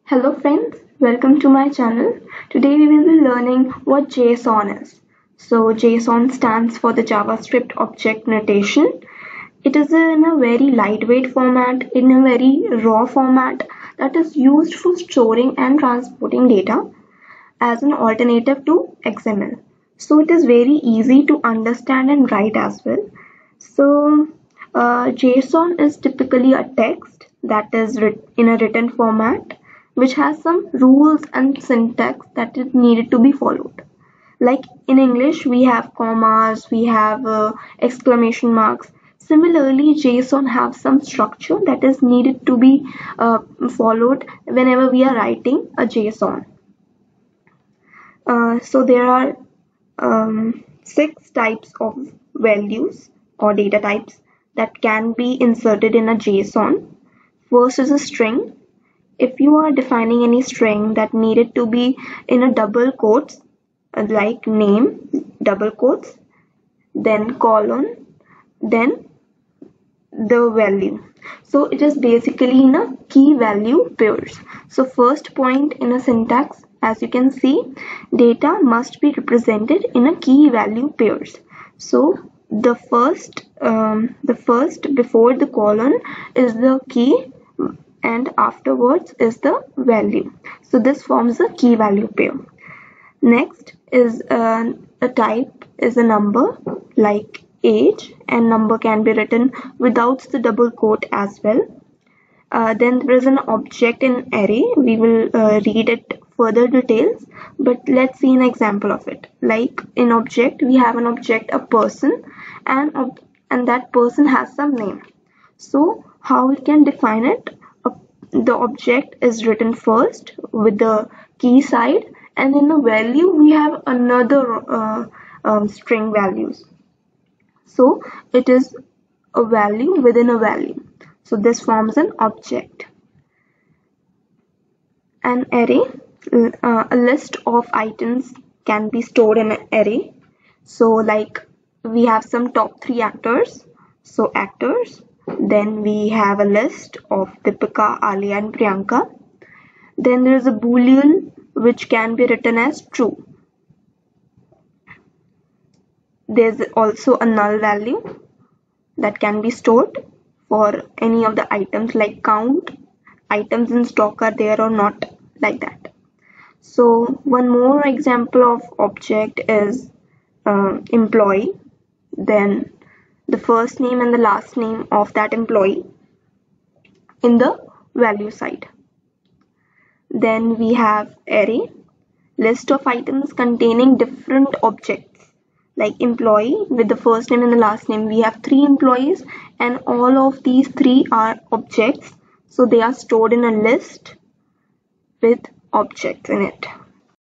Hello friends, welcome to my channel. Today we will be learning what Json is. So Json stands for the JavaScript Object Notation. It is in a very lightweight format, in a very raw format that is used for storing and transporting data as an alternative to XML. So it is very easy to understand and write as well. JSON is typically a text that is in a written format which has some rules and syntax that is needed to be followed. Like in English, we have commas, we have exclamation marks. Similarly, JSON have some structure that is needed to be followed whenever we are writing a JSON. So there are 6 types of values or data types that can be inserted in a JSON. First is a string. If you are defining any string that needed to be in a double quotes, like name, double quotes, then colon, then the value. So it is basically in a key value pairs. So first point in a syntax, as you can see, data must be represented in a key value pairs. So the first before the colon is the key and afterwards is the value. So this forms a key value pair. Next is a type is a number like age, and number can be written without the double quote as well. Then there is an object in array. We will read it further details, but let's see an example of it. Like in object, we have an object, a person, and that person has some name. So how we can define it? The object is written first with the key side, and in the value we have another string values. So it is a value within a value. So this forms an object. An array, a list of items can be stored in an array. So like we have some top 3 actors. So actors. Then we have a list of Deepika, Alia and Priyanka. Then there is a boolean which can be written as true. There's also a null value that can be stored for any of the items, like count items in stock are there or not, like that. So one more example of object is employee. Then the first name and the last name of that employee in the value side. Then we have array, list of items containing different objects, like employee with the first name and the last name. We have 3 employees and all of these 3 are objects, so they are stored in a list with objects in it.